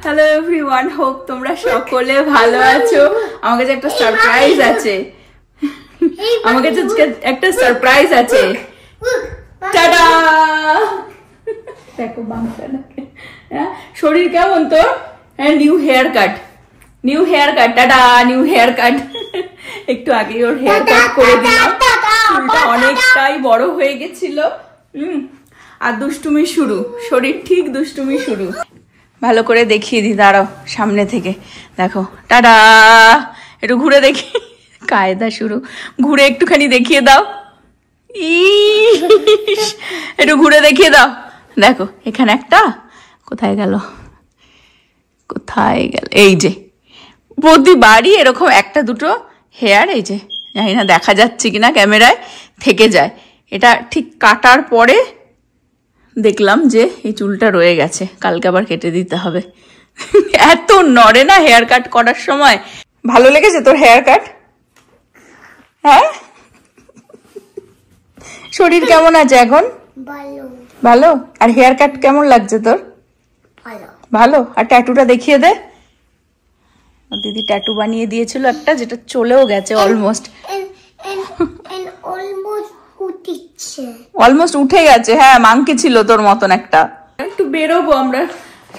Hello everyone, hope তোমরা সকলে ভালো আছো। আমার কাছে একটা সারপ্রাইজ আছে, আমার কাছে একটা সারপ্রাইজ আছে। টাটা! দেখো বাংলাটাকে, শরীর কেমন তোর? হ্যাঁ, new hair cut, new hair cut, tata, new hair cut. একটু আগে ওর হেয়ার কাট করে দিলাম, চুলটা অনেকটাই বড় হয়ে গেছিল। আর দুষ্টুমি শুরু, শরীর ঠিক দুষ্টুমি শুরু। ভালো করে দেখিয়ে দি, দাঁড়াও সামনে থেকে দেখো। টাটা! একটু ঘুরে দেখি, কায়দা শুরু। ঘুরে একটুখানি দেখিয়ে দাও, একটু ঘুরে দেখিয়ে দাও। দেখো এখানে একটা, কোথায় গেল, কোথায় গেল? এই যে প্রতিবারই এরকম একটা দুটো হেয়ার, এই যে জানি না দেখা যাচ্ছে কিনা ক্যামেরায়, থেকে যায়। এটা ঠিক কাটার পরে দেখলাম যে এই চুলটা রয়ে গেছে, কালকে আবার কেটে দিতে হবে। এত নড়ে না হেয়ার কাট করার সময়। ভালো লেগেছে তোর হেয়ার কাট? হ্যাঁ, শরীর কেমন আছে এখন? ভালো। আর হেয়ার কাট কেমন লাগছে তোর? ভালো। আর ট্যাটুটা দেখিয়ে দে। দিদি ট্যাটু বানিয়ে দিয়েছিল একটা, যেটা চলেও গেছে অলমোস্ট। অলমোস্ট উঠে গেছে। হ্যাঁ, মাংকি ছিল তোর মতন একটা। একটু বেরোবো আমরা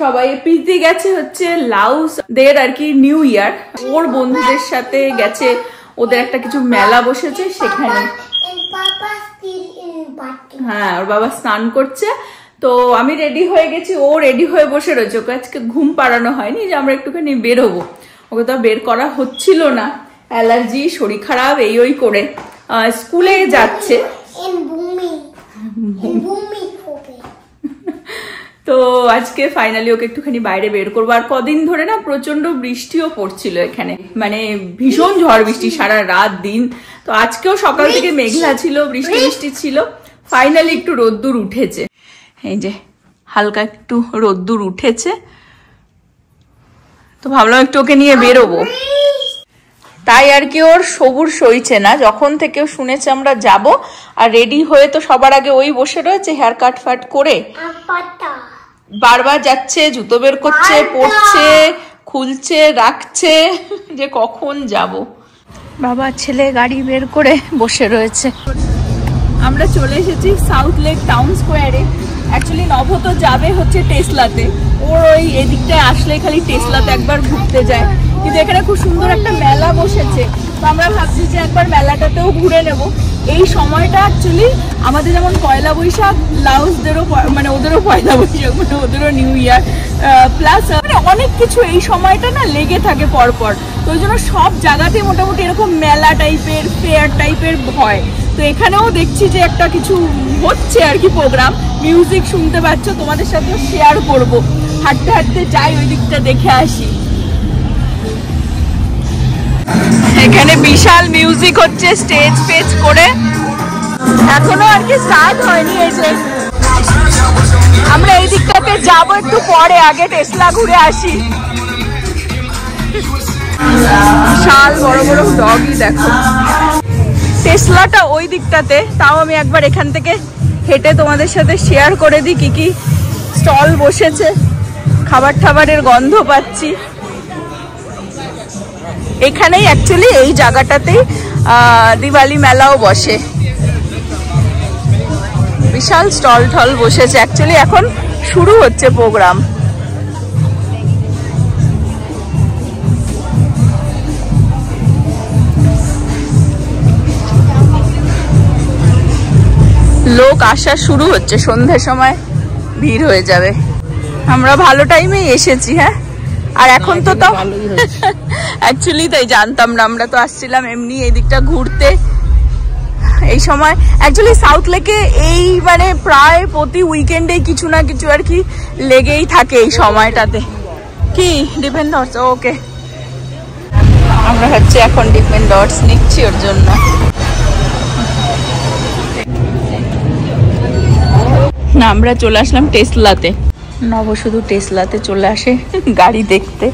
সবাই। প্রীতি গেছে হচ্ছে লাউস দের আর কি নিউ ইয়ার, ওর বন্ধুদের সাথে গেছে। ওদের একটা কিছু মেলা বসেছে সেখানে। হ্যাঁ, ওর বাবা স্নান করছে, তো আমি রেডি হয়ে গেছি, ও রেডি হয়ে বসে রয়েছে। ওকে আজকে ঘুম পাড়ানো হয়নি যে আমরা একটুখানি বেরোবো। ওকে তো বের করা হচ্ছিল না, অ্যালার্জি, শরীর খারাপ, এই ওই করে। স্কুলে যাচ্ছে, তো আজকে ফাইনালি ওকে একটুখানি বাইরে বের করবো। আর কদিন ধরে না প্রচন্ড বৃষ্টিও পড়ছিল এখানে, মানে ভীষণ ঝড় বৃষ্টি সারা রাত দিন। তো আজকেও সকাল থেকে মেঘলা ছিল, বৃষ্টি বৃষ্টি ছিল। ফাইনালি একটু রোদ্দুর উঠেছে, এই যে হালকা একটু রোদ্দুর উঠেছে। তো ভাবলাম একটু ওকে নিয়ে বেরোবো, তাই আর কি ওর সবুর সইছে না। যখন থেকে শুনেছে আমরা যাব, আর রেডি হয়ে তো সবার আগে ওই বসে রয়েছে হেয়ার কাট ফাট করে, বারবার যাচ্ছে, জুতো বের করছে, পড়ছে, খুলছে, রাখছে, যে কখন যাব। বাবা ছেলে গাড়ি বের করে বসে রয়েছে। আমরা চলে এসেছি সাউথ লেক টাউন স্কোয়ারে। অ্যাকচুয়ালি নভ তো যাবে হচ্ছে টেসলাতে, ওর ওই এদিকটায় আসলে খালি টেসলাতে একবার ঘুরতে যায়। কিন্তু এখানে খুব সুন্দর একটা মেলা বসেছে, তো আমরা ভাবছি যে একবার মেলাটাতেও ঘুরে নেব। এই সময়টা অ্যাকচুয়ালি আমাদের যেমন পয়লা বৈশাখ, লাউসদেরও মানে ওদেরও পয়লা বৈশাখ, মানে ওদেরও নিউ ইয়ার, প্লাস মানে অনেক কিছু এই সময়টা না লেগে থাকে পরপর। তো ওই জন্য সব জায়গাতেই মোটামুটি এরকম মেলা টাইপের, ফেয়ার টাইপের হয়। তো এখানেও দেখছি যে একটা কিছু হচ্ছে আর কি, প্রোগ্রাম, মিউজিক শুনতে পাচ্ছ, তোমাদের সাথেও শেয়ার করব। হাঁটতে হাঁটতে যাই ওই দিকটা দেখে আসি। এখানে বিশাল মিউজিক হচ্ছে, স্টেজ ফেজ করে, এখনো আর কি স্টার্ট হয়নি। এই যে আমরা এই দিকটাতে যাবো একটু পরে, আগে টেসলা ঘুরে আসি। বিশাল বড় বড় ডগই দেখো। টেসলাটা ওই দিকটাতে, তাও আমি একবার এখান থেকে হেঁটে তোমাদের সাথে শেয়ার করে দিই কি কি স্টল বসেছে। খাবার টাবারের গন্ধ পাচ্ছি। এখানেই অ্যাকচুয়ালি এই জায়গাটাতেই দিওয়ালি মেলাও বসে। বিশাল স্টল টল বসেছে। অ্যাকচুয়ালি এখন শুরু হচ্ছে প্রোগ্রাম। লোক আসা শুরু হচ্ছে, সন্ধ্যের সময় ভিড় হয়ে যাবে। আমরা ভালো টাইমেই এসেছি। হ্যাঁ, আর এখন তো তাও অ্যাকচুয়ালি তাই জানতাম না, আমরা তো আসছিলাম এমনি এই দিকটা ঘুরতে। এই সময় অ্যাকচুয়ালি সাউথ লেকে এই মানে প্রায় প্রতি উইকেন্ডে কিছু না কিছু আর কি লেগেই থাকে এই সময়টাতে। কি ডিপেন্ড ডটস? ওকে, আমরা হচ্ছে এখন ডিপেন্ড ডটস নিচ্ছি ওর জন্য। না, আমরা চলে আসলাম টেসলাতে। নব শুধু টেসলাতে চলে আসে গাড়ি দেখতে।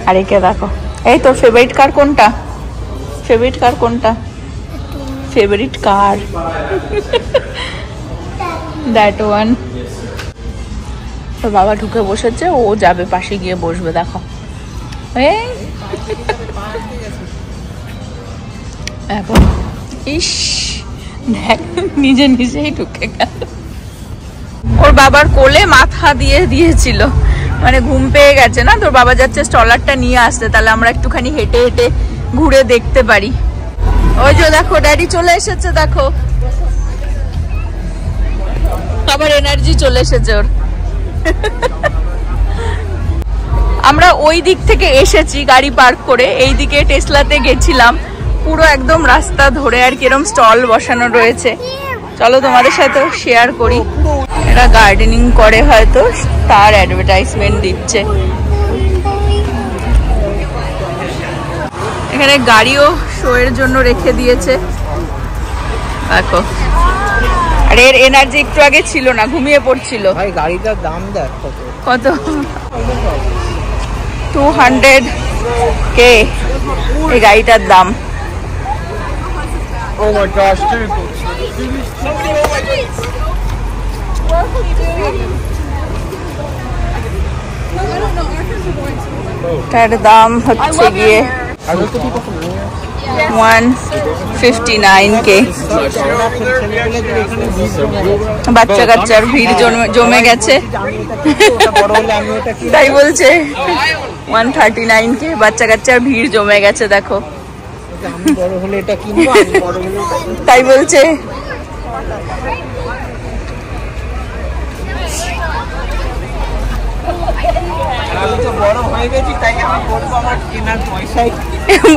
আর একে দেখো, এই তোর ফেভারিট কার কোনটা? ফেভারিট কার কোনটা? ফেভারিট কার দ্যাট ওয়ান। ওর বাবা ঢুকে বসেছে, ও যাবে পাশে গিয়ে বসবে। দেখো এখন ইস দেখ নিজে নিজেই ঢুকে গেল। ওর বাবার কোলে মাথা দিয়ে দিয়েছিল, মানে ঘুম পেয়ে গেছে না। তোর বাবা যাচ্ছে স্টলারটা নিয়ে আসতে, তাহলে আমরা একটুখানি হেঁটে হেঁটে ঘুরে দেখতে পারি। ওই যে দেখো ড্যাডি চলে এসেছে, দেখো আবার এনার্জি চলে এসেছে ওর। আমরা ওই দিক থেকে এসেছি গাড়ি পার্ক করে, এই দিকে টেসলাতে গেছিলাম, পুরো একদম রাস্তা ধরে আর কিরম স্টল বসানো রয়েছে। চলো তোমাদের সাথে শেয়ার করি। এরা গার্ডেনিং করে, হয়তো তার অ্যাডভার্টাইজমেন্ট দিচ্ছে। এখানে গাড়িও শো এর জন্য রেখে দিয়েছে দেখো। আর এর এনার্জি একটু আগে ছিল না, ঘুমিয়ে পড়ছিল। ভাই গাড়িটার দাম দেখ কত 200K এই গাড়িটার দাম। Oh my gosh, dude. তার দাম হচ্ছে গিয়ে 159K। বাচ্চা কাচ্চার ভিড় জমে গেছে, তাই বলছে 139K। বাচ্চা কাচ্চার ভিড় জমে গেছে দেখো, তাই বলছে।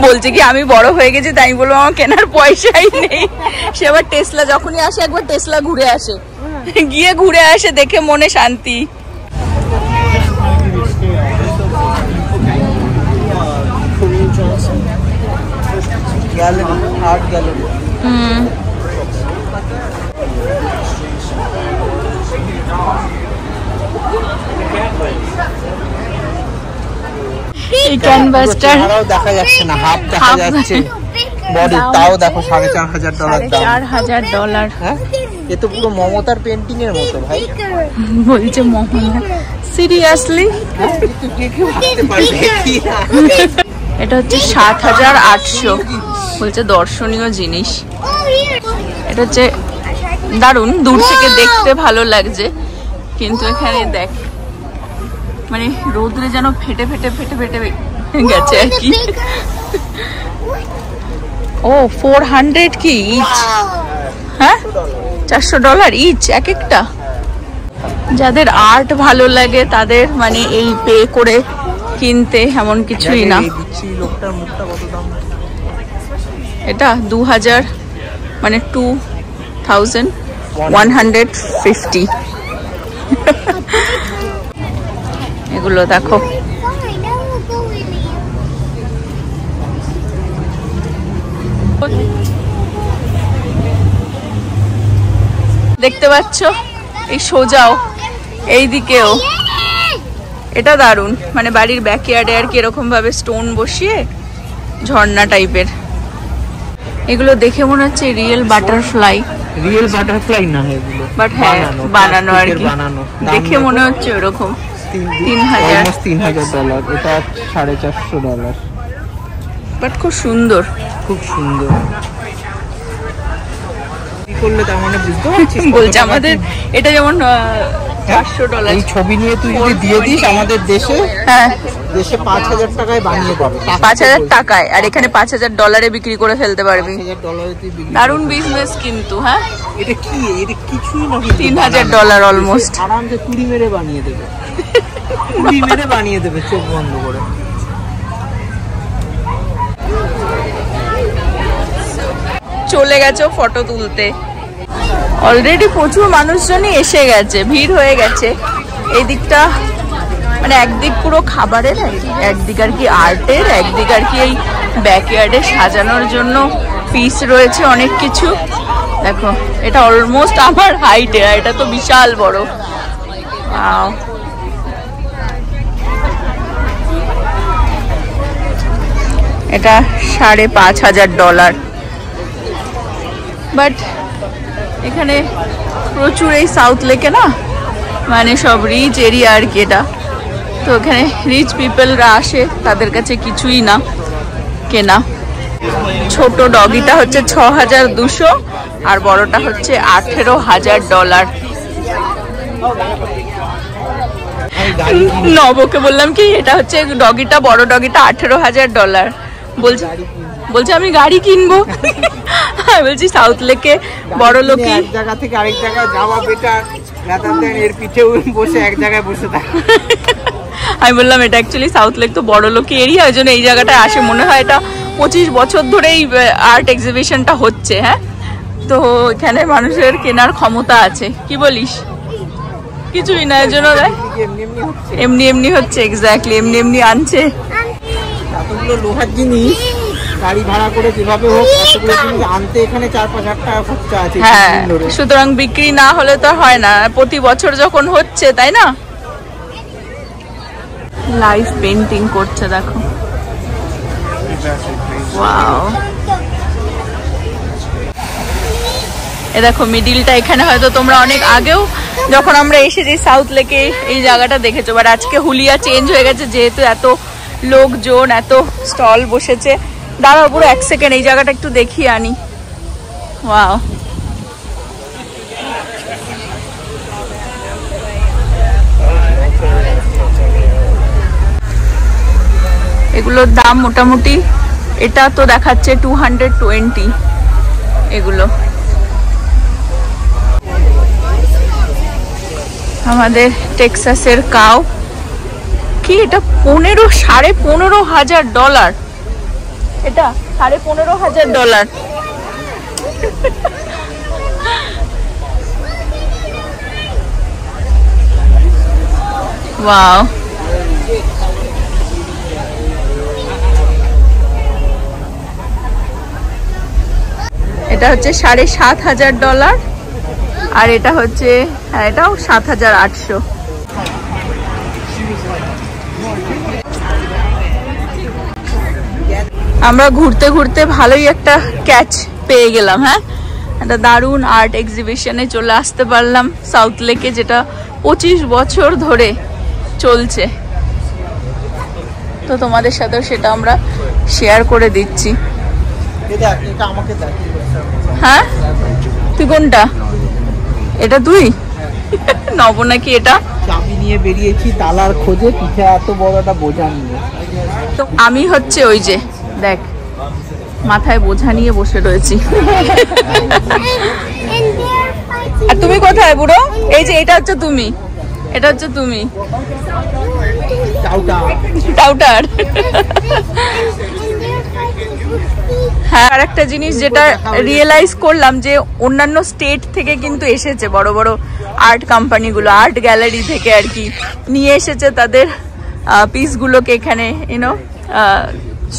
বলছে কি আমি বড় হয়ে গেছি তাই বলবো আমার কেনার পয়সাই নেই। সে আবার টেসলা যখনই আসে একবার টেসলা ঘুরে আসে, গিয়ে ঘুরে আসে, দেখে মনে শান্তি। এই ক্যানভাসটার দেখা যাচ্ছে না, হাফ দেখা যাচ্ছে বডি, তাও দেখো $4,500 দাম। $4,500। হ্যাঁ, এ তো পুরো মমতার পেন্টিং এর মতো ভাই। বলছে মোহনা, সিরিয়াসলি? এটা হচ্ছে 7,800, বলছে দর্শনীয় জিনিস। এটা হচ্ছে দারুণ, দূর থেকে দেখতে ভালো লাগছে, কিন্তু এখানে দেখ মানে রোদ্রে যেন ফেটে ফেটে ফেটে ফেটে গেছে আর কি। ও 400 কি ইচ? হ্যাঁ $400 ইচ এক একটা। যাদের আর্ট ভালো লাগে তাদের মানে এই পে করে কিনতে এমন কিছুই না। এটা 2000 মানে 2150 এগুলো দেখো। দেখতে পাচ্ছ এই সোজাও এই দিকেও, এটা দারুণ, মানে বাড়ির ব্যাকইয়ার্ডে আর কি এরকম ভাবে স্টোন বসিয়ে ঝর্ণা টাইপের। এগুলো দেখে মনে হচ্ছে রিয়েল বাটারফ্লাই। রিয়েল বাটারফ্লাই না এগুলো, বাট হ্যাঁ বানানো আর কি, দেখে মনে হচ্ছে ওরকম। 3,000, এটা $450। বাট খুব সুন্দর, খুব সুন্দর। কি করলে তার মানে বুঝতে পারছিস? বলছে আমাদের এটা যেমন $400। এই ছবি নিয়ে তুই যদি দিয়ে দিস আমাদের দেশে, হ্যাঁ দেশে 5,000 টাকায় বানিয়ে পাবে। 5,000 টাকায়, আর এখানে $5,000 বিক্রি করে ফেলতে পারবি। $5,000 তুই বিক্রি। দারুণ বিজনেস কিন্তু। হ্যাঁ এটা কি? এটা কিছুই না, $3,000 অলমোস্ট। আরামসে তুড়ি মেরে বানিয়ে দেবে, তুড়ি মেরে বানিয়ে দেবে চোখ বন্ধ করে। চলে গেছে ফটো তুলতে। অলরেডি প্রচুর মানুষজনই এসে গেছে, ভিড় হয়ে গেছে। এই দিকটা মানে একদিক পুরো খাবারের, একদিক আর কি আর্টের, একদিক আর কি এই ব্যাকইয়ার্ডে সাজানোর জন্য পিস রয়েছে অনেক কিছু। দেখো এটা অলমোস্ট আমার হাইটে, এটা তো বিশাল বড়। এটা $5,500। বাট এখানে প্রচুর এই সাউথ লেকে না মানে সব রিচ এরিয়া আর কি এটা। তো এখানে রিচ পিপলরা আসে, তাদের কাছে কিছুই না কেনা। ছোট ডগিটা হচ্ছে 6200 আর বড়টা হচ্ছে $18,000। নবকে বললাম কি এটা হচ্ছে ডগিটা, বড় ডগিটা $18,000। বলছে আমি গাড়ি কিনবো। বলছি সাউথ লেকে বড় লোকে এক জায়গা থেকে আরেক জায়গায় যাওয়া বেটার, এর পিঠে বসে এক জায়গায় বসে থাকে। আমি বললাম এটা অ্যাকচুয়ালি সাউথ লেক তো বড় লোকে এরিয়া, ওই জন্য এই জায়গাটায় আসে। মনে হয় এটা 25 বছর ধরে এই আর্ট এক্সিবিশনটা হচ্ছে। হ্যাঁ, তো এখানে মানুষের কেনার ক্ষমতা আছে, কি বলিস? কিছুই না, এর জন্য এমনি এমনি হচ্ছে। এক্স্যাক্টলি, এমনি এমনি আনছে। এতগুলো লোহার জিনিস গাড়ি ভাড়া করে যেভাবে হোক এতগুলো জিনিস আনতে এখানে 4-5 টাকা খরচা আছে। হ্যাঁ, সুতরাং বিক্রি না হলে তো হয় না, প্রতি বছর যখন হচ্ছে, তাই না? লাইভ পেন্টিং করছে, দেখো। ওয়াও, এ দেখো মিডিলটা। এখানে হয়তো তোমরা অনেক আগেও যখন আমরা এসেছি সাউথ লেকে এই জায়গাটা দেখেছো, বাট আজকে হুলিয়া চেঞ্জ হয়ে গেছে যেহেতু এত লোকজন, এত স্টল বসেছে। দাঁড়াও পুরো 1 সেকেন্ড, এই জায়গাটা একটু দেখিয়ে আনি। ওয়াও, এগুলোর দাম মোটামুটি, এটা তো দেখাচ্ছে 220 এগুলো। আমাদের টেক্সাসের কাউ কি এটা $15,500। এটা $15,500। ওয়াও, এটা হচ্ছে $7,500 আর এটা হচ্ছে, হ্যাঁ এটাও 7,800। আমরা ঘুরতে ঘুরতে ভালোই একটা ক্যাচ পেয়ে গেলাম। হ্যাঁ, একটা দারুণ আর্ট এক্সিবিশনে চলে আসতে পারলাম সাউথ লেকে, যেটা 25 বছর ধরে চলছে। তো তোমাদের সাথেও সেটা আমরা শেয়ার করে দিচ্ছি। হ্যাঁ, তুই কোনটা? এটা তুই? নব নাকি এটা? চাবি নিয়ে বেরিয়েছি তালার খোঁজে, পিঠে এত বড় একটা বোঝা নিয়ে। তো আমি হচ্ছে ওই যে দেখ মাথায় বোঝা নিয়ে বসে রয়েছি। আর তুমি কোথায় বুড়ো? এই যে এটা হচ্ছে তুমি, এটা হচ্ছে তুমি টাউটার। হ্যাঁ, আর একটা জিনিস যেটা রিয়েলাইজ করলাম যে অন্যান্য স্টেট থেকে কিন্তু এসেছে বড় বড় আর্ট কোম্পানিগুলো, আর্ট গ্যালারি থেকে আর কি নিয়ে এসেছে তাদের পিসগুলোকে এখানে ইউনো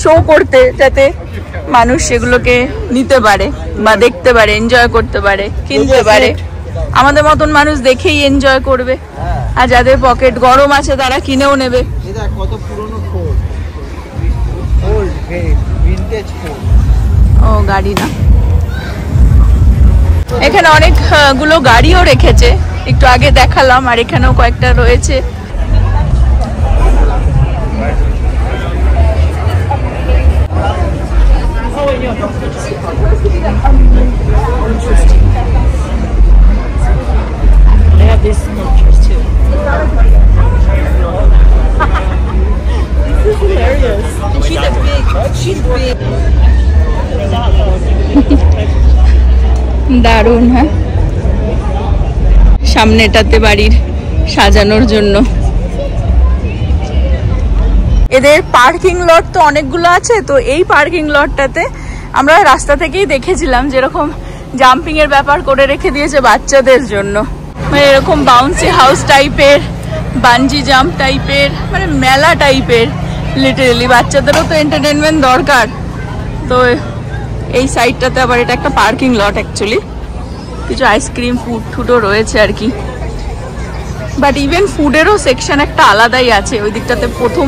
শো করতে, যাতে মানুষ সেগুলোকে নিতে পারে বা দেখতে পারে, এনজয় করতে পারে, কিনতে পারে। আমাদের মতন মানুষ দেখেই এনজয় করবে, আর যাদের পকেট গরম আছে তারা কিনেও নেবে। কত পুরনো ফোর্ড, ওল্ড ভিনটেজ ফোর্ড। ও গাড়ি না, এখানে অনেকগুলো গাড়িও রেখেছে, একটু আগে দেখালাম, আর এখানেও কয়েকটা রয়েছে। They have these sculptures too. This is hilarious. And she's a big. She's big. দারুণ। হ্যাঁ, সামনেটাতে বাড়ির সাজানোর জন্য। এদের পার্কিং লট তো অনেকগুলো আছে, তো এই পার্কিং লটটাতে আমরা রাস্তা থেকেই দেখেছিলাম যেরকম জাম্পিং এর ব্যাপার করে রেখে দিয়েছে বাচ্চাদের জন্য, মানে এরকম বাউন্সি হাউস টাইপের, বানজি জাম্প টাইপের, মানে মেলা টাইপের। লিটারেলি বাচ্চাদেরও তো এন্টারটেনমেন্ট দরকার। তো এই সাইডটাতে আবার এটা একটা পার্কিং লট, অ্যাকচুয়ালি কিছু আইসক্রিম ফুড টুডও রয়েছে আর কি, বাট ইভেন ফুডেরও সেকশন একটা আলাদাই আছে ওই দিকটাতে। প্রথম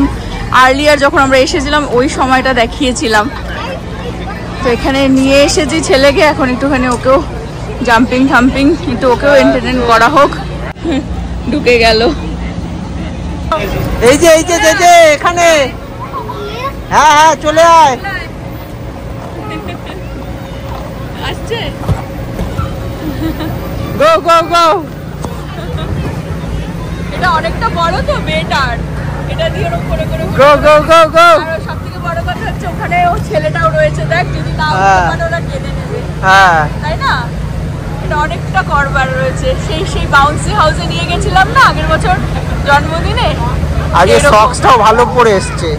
আর্লিয়ার যখন আমরা এসেছিলাম ওই সময়টা দেখিয়েছিলাম। তো এখানে নিয়ে এসেছি ছেলেকে, এখন একটুখানি ওকেও জাম্পিং থাম্পিং একটু ওকেও এন্টারটেইন করা হোক। ঢুকে গেল। এই যে এখানে, হ্যাঁ চলে আয়। আসছে গো গো গো। এটা অনেকটা বড় তো বেটার, এটা দিয়ে ওরকম করে করে গো গো গো গো। আর সবথেকে বড় কথা হচ্ছে ওখানে ও ছেলেটাও রয়েছে, দেখ যদি না মানে ওরা কেঁদে নেবে, হ্যাঁ তাই না? এটা অনেকটা করবার রয়েছে। সেই বাউন্সি হাউসে নিয়ে গেছিলাম না আগের বছর জন্মদিনে, আগে সক্সটাও ভালো পরে এসছে।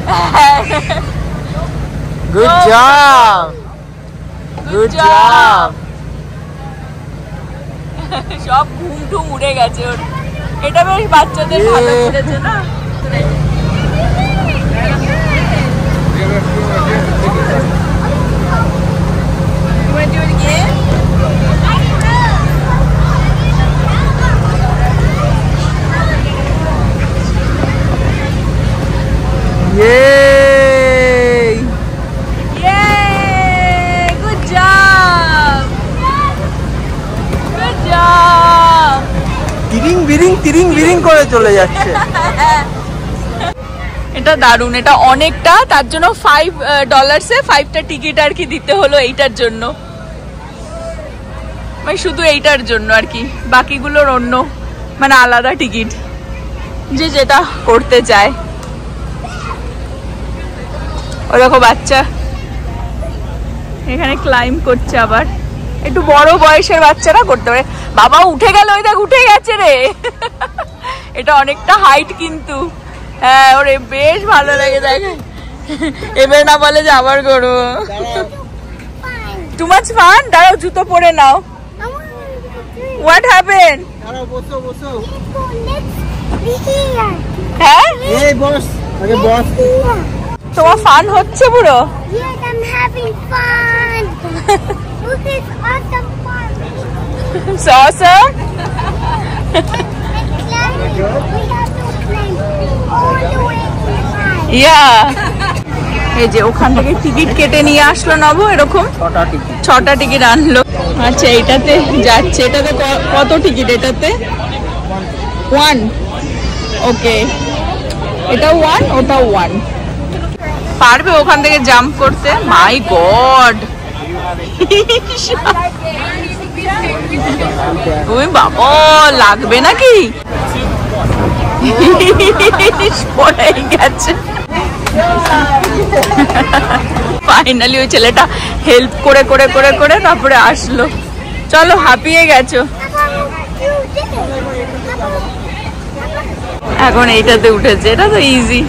Good job, good job. সব ঘুম টুম উড়ে গেছে ওর। এটা বেশ বাচ্চাদের ভালো করেছে না। Yay! Yay! Good job! Good job! তিরিং বিরিং করে চলে যাচ্ছে। এটা দারুণ, এটা অনেকটা, তার জন্য $5 5টা টিকিট আর কি দিতে হলো এইটার জন্য, মানে শুধু এইটার জন্য আর কি, বাকিগুলোর অন্য মানে আলাদা টিকিট, যে যেটা করতে চায়। ও দেখো বাচ্চা এখানে ক্লাইম্ব করছে, আবার একটু বড় বয়সের বাচ্চারা করতে পারে। বাবা উঠে গেল, ওই দেখ উঠে গেছে রে। এটা অনেকটা হাইট কিন্তু, হ্যাঁ ওরে বেশ ভালো লাগে। দেখ এবার না বলে যে আবার করবো। Too much fun. দাঁড়াও জুতো পরে নাও। What happen? হ্যাঁ এই বস, আগে বস। তোমার ফান হচ্ছে পুরো? Yes, I'm having fun. Look, it's awesome fun. So awesome. And climb, we have to climb all the way to the high. Yeah. এই যে ওখান থেকে টিকিট কেটে নিয়ে আসলো নব, এরকম 6টা টিকিট আনলো। আচ্ছা এইটাতে যাচ্ছে, এটাতে কত টিকিট? এটাতে 1। ওকে, এটা 1, ওটাও 1। পারবে ওখান থেকে জাম্প করতে? মাই গড, তুমি বাবা লাগবে নাকি? পড়ে গেছে। ফাইনালি ওই ছেলেটা হেল্প করে করে করে করে তারপরে আসলো। চলো, হাঁপিয়ে গেছো। এখন এইটাতে উঠেছে, এটা তো ইজি,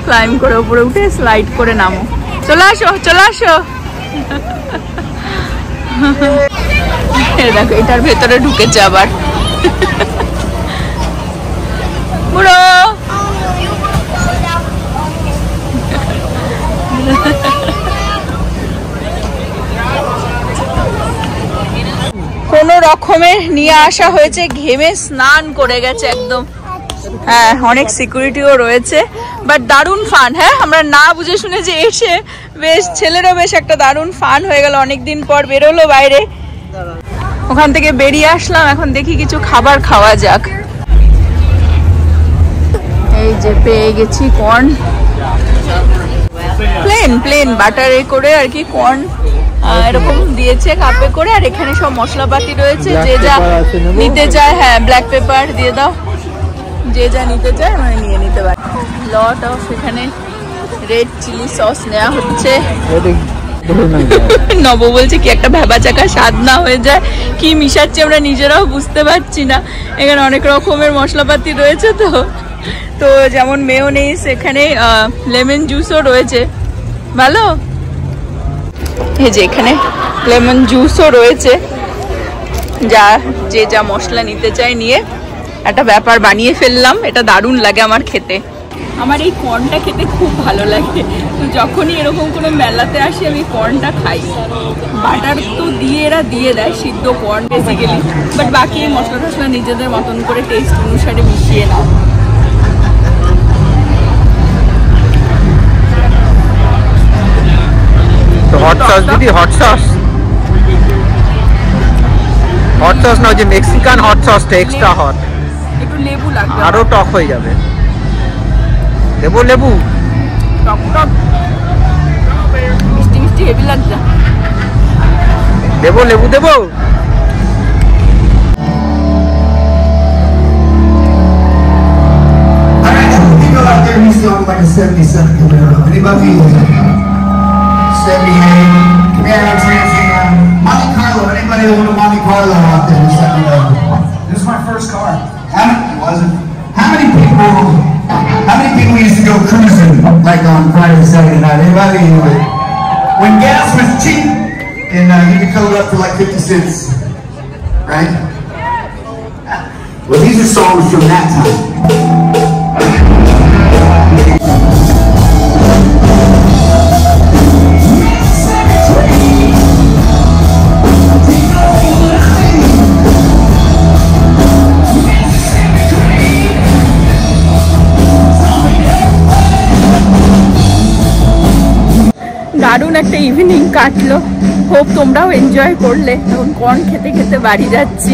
ক্লাইম্ব করে উপরে উঠে স্লাইড করে নামো। চলে আসো চলে আসো। দেখো এটার ভেতরে ঢুকেছে আবার। বুড়ো কোন রকমে নিয়ে আসা হয়েছে, ঘেমে স্নান করে গেছে একদম। হ্যাঁ অনেক সিকিউরিটিও রয়েছে, বাট দারুণ ফান। হ্যাঁ আমরা না বুঝে শুনে যে এসে বেশ, ছেলেরও বেশ একটা দারুণ ফান হয়ে গেল, অনেকদিন পর বেরোলো বাইরে। ওখান থেকে বেরিয়ে আসলাম, এখন দেখি কিছু খাবার খাওয়া যাক। এই যে পেয়ে গেছি কর্ন, প্লেন বাটারে করে আর কি, কর্ন এরকম দিয়েছে কাপে করে, আর এখানে সব মশলাপাতি রয়েছে, যে যা নিতে চায়। হ্যাঁ ব্ল্যাক পেপার দিয়ে দাও, যে যা নিতে চায় মানে নিয়ে নিতে পারে। লট অফ এখানে রেড চিলি সস নেওয়া হচ্ছে। নব বলছে কি একটা ভেবা চাকা স্বাদ না হয়ে যায়, কি মিশাচ্ছি আমরা নিজেরাও বুঝতে পারছি না। এখানে অনেক রকমের মশলাপাতি রয়েছে, তো যেমন মেয়োনিজ, এখানে লেমন জুসও রয়েছে। ভালো, এই যে এখানে লেমন জুসও রয়েছে, যে যা মশলা নিতে চায় নিয়ে একটা ব্যাপার বানিয়ে ফেললাম। এটা দারুণ লাগে আমার খেতে, আমার এই কর্নটা খেতে খুব ভালো লাগে। তো যখনই এরকম কোনো মেলাতে আসি আমি কর্নটা খাই। বাটার তো এরা দিয়ে দেয়, সিদ্ধ কর্ন বেসিক্যালি, বাট বাকি মশলা টশলা নিজেদের মতন করে টেস্ট অনুসারে মিশিয়ে নাও। হট সস দিদি, হট সস না, যে মেক্সিকান হট সসটা এক্সট্রা হট। একটু একটু লেবু লাগবে, আরো টক হয়ে যাবে। দেবো লেবু? টক টক মিষ্টি মিষ্টি হেভি লাগছে। দেবো লেবু দেবো? Out there, he's on like a 77 Camaro. Anybody? 78. Camaro Trans Am. Monte Carlo. Anybody own a Monte Carlo out there? Just let me know. This is my first car. How many people used to go cruising like on Friday, Saturday night? Anybody? When gas was cheap and you could fill it up for like 50 cents, right? Well, these are songs from that time. দারুণ একটা evening কাটলো, hope তোমরাও enjoy করলে। এখন corn খেতে খেতে বাড়ি যাচ্ছি।